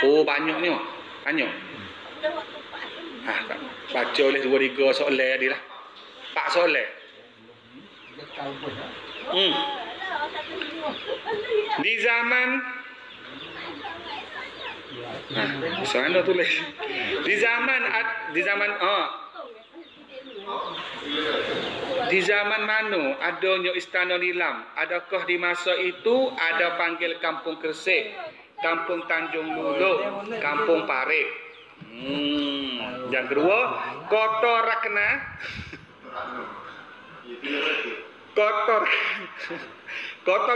Oh, banyaknya. Banyak. Baca oleh 2-3 soalan tadi lah. 4 soalan. Di zaman sana tulis. Di zaman mana adanya istana nilam? Adakah di masa itu ada panggil kampung Kersik, kampung Tanjung Luluk, kampung Parik? Yang kedua, Kota Rakna. Kota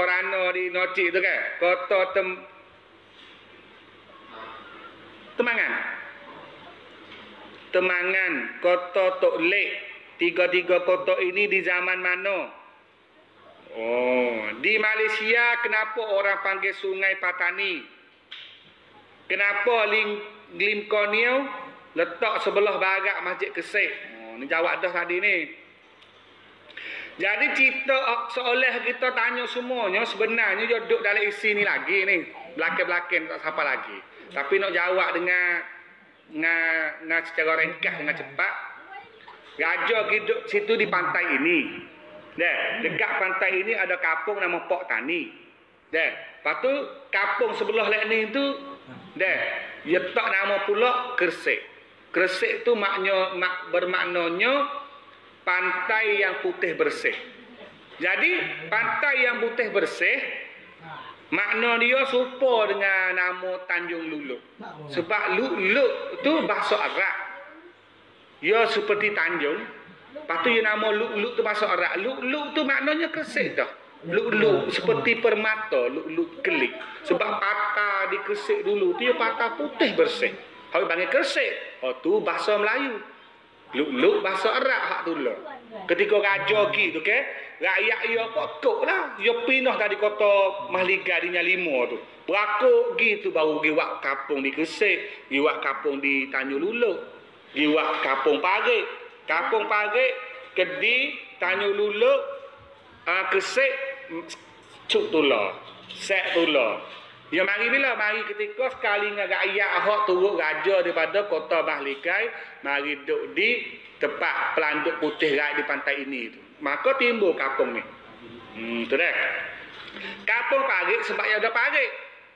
Rano di Noci itu kan? Temangan, Kota Tok Lek. 3 kota ini di zaman mana? Oh, di Malaysia kenapa orang panggil Sungai Patani? Kenapa Lim Konio letak sebelah barat Masjid Kersik? Oh, ni jawab dah tadi ni. Jadi cerita seolah kita tanya semuanya sebenarnya dia duduk dalam isi ni lagi ni. Belakang-belakang tak siapa lagi. Tapi nak jawab dengan secara ringkas dengan cepat. Raja hidup situ di pantai ini. Dekat pantai ini ada kampung nama Pok Tani. Lepas tu kampung sebelah lain tu dia tak nama pula Kersik. Kersik tu bermaknanya pantai yang putih bersih. Jadi pantai yang putih bersih makna dia serupa dengan nama Tanjung Luluk. Sebab Luluk tu bahasa Arab. Dia seperti Tanjung. Lepas tu dia nama Luluk tu bahasa Arab. Luluk tu maknanya Kersik dah. Luluk seperti permata, luluk kelik. Sebab patah di Kersik dulu tu dia patah putih bersih. Kalau panggil Kersik, tu bahasa Melayu. Luk bahasa Arab hak tu lah. Ketika raja pergi tu rakyat dia pokok lah. Dia pindah dari kota Mahligai di Nyalima tu. Berakuk pergi tu baru pergi buat kampung di Kersik, pergi buat kampung di Tanjung Luluk, pergi buat kampung Parik. Kampung Parik, Kedi, Tanjung Luluk, Kersik, Cuk Tula, Sek Tula. Dia mari bila? Mari ketika sekali dengan rakyat hak turut raja daripada kota Mahligai, mari duduk di tempat pelanduk putih rakyat di pantai ini tu. Maka timbul kampung ni. Tu dah. Kampung Parik sebab dia ada parik.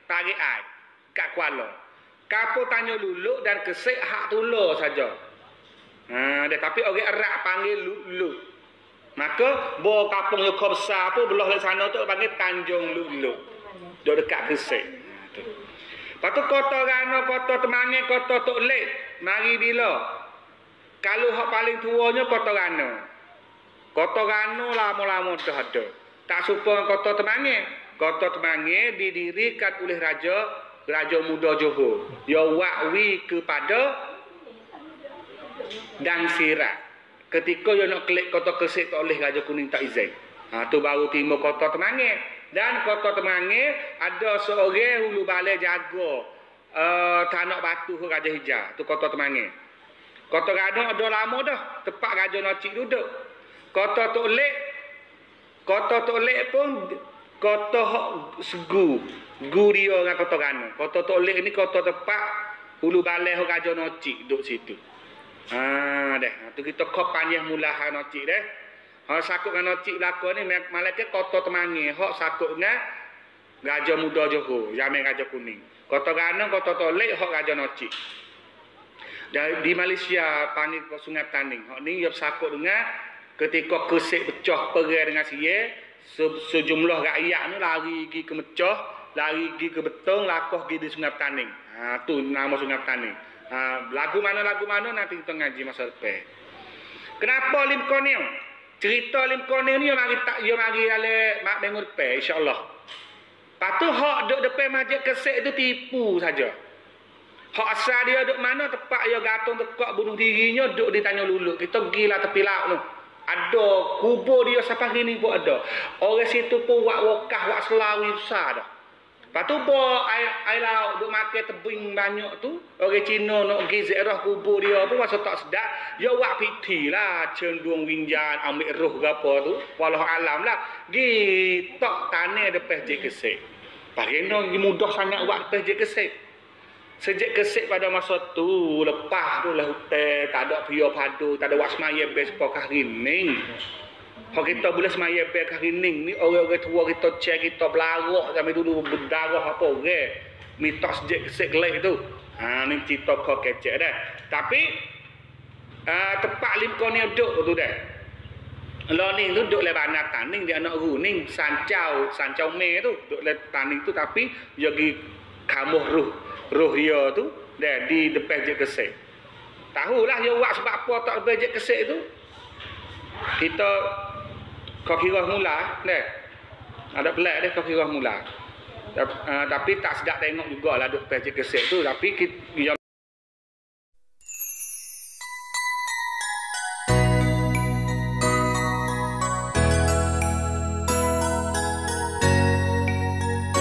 Parik ai kat Kuala. Kampung Tanjung Luluk dan Kersik hak Tula saja. Tapi orang Arab panggil Luluk. Maka bawa kampung yang besar pun belah di sana tu panggil Tanjung Luluk. Duduk dekat Kersik. Lepas tu kota Rano, kota Temangan, kota Tok Lek. Mari bila? Kalau hak paling tuanya kota Rano. Kota Rano lama-lama dah ada. Tak serupa kota Temangan. Kota Temangan didirikan oleh Raja Muda Johor. Dia wakwi kepada Dan Sirat. Ketika dia nak klik kota Kersik tak oleh Raja Kuning tak izin. Tu baru timbul kota Temangan. Dan kota Temangan ada seorang hulu balai jaga tanah batu Raja Hijau. Tu kota Temangan. Kota Rano ada lama dah. Tempat Raja Nocik duduk. Kota Tok Lek pun kota segu. Gu dia dengan kota Rano. Kota Tok Lek ni kota tempat hulu balai Raja Nocik duduk situ. Tu kita kau panjang mulahan Nocik dah. Hak sakut dengan Nocik belakang ni malaikat kota Temangan. Hak sakut dengan Raja Muda Johor, Jamin Raja Kuning. Kota Rano, kota Tolek, hak Raja Nocik. Dan di Malaysia panggil Sungai Taning. Hak ni dia sakut dengan ketika Kersik pecah perang dengan Sia, sejumlah rakyat ni lari pergi ke Mecah, lari pergi ke Betong, lakoh pergi di Sungai Taning. Tu nama Sungai Taning. Lagu mana nanti kita ngaji masa depan. Kenapa Lim Konio? Cerita Lim Konio ni dia mari ale mak minggu depan insya-Allah. Patu hak duk depan Masjid Kersik itu tipu saja. Hak asal dia duk mana tempat dia gantung tekak bunuh dirinya duk di Tanjung Luluk. Kita pergilah tepi laut tu. Ada kubur dia sampai sini pun ada. Orang situ pun buat wakah, buat selawi besar dah. Lepas tu air laut duk makan tebing banyak tu. Orang Cina nak pergi ziarah kubur dia pun masa tak sedap. Dia buat piti lah. Cenderung winjan, ambil roh ke apa tu. Walau alam lah. Pergi tak tanah depan Masjid Kersik. Parena mudah sangat buat masjid Kesik. Sejak Kesik pada masa tu, lepas tu lah hutan, tak ada pria padu, tak ada wak semaya bes pokah rining. Kalau kita boleh semaya bes kah rining ni, orang-orang tua kita cek, kita belarak sampai dulu berdarah apa orang. Mitos sejak Kesik kelek tu. Ni cerita kau kecek dah. Tapi, tempat limkau ni duduk tu dah. Loning tu duduk le bandar Taning dia anak runing Sancau Me tu duduk le Taning tu tapi dia pergi kamuh roh dia tu dah di depan je Kesik. Tahulah dia buat sebab apa tak depan je Kesik tu. Kita kau kira mula dah. Ada pelik dah kau kira mula. Tapi tak sedap tengok jugalah duduk depan je Kesik tu tapi dia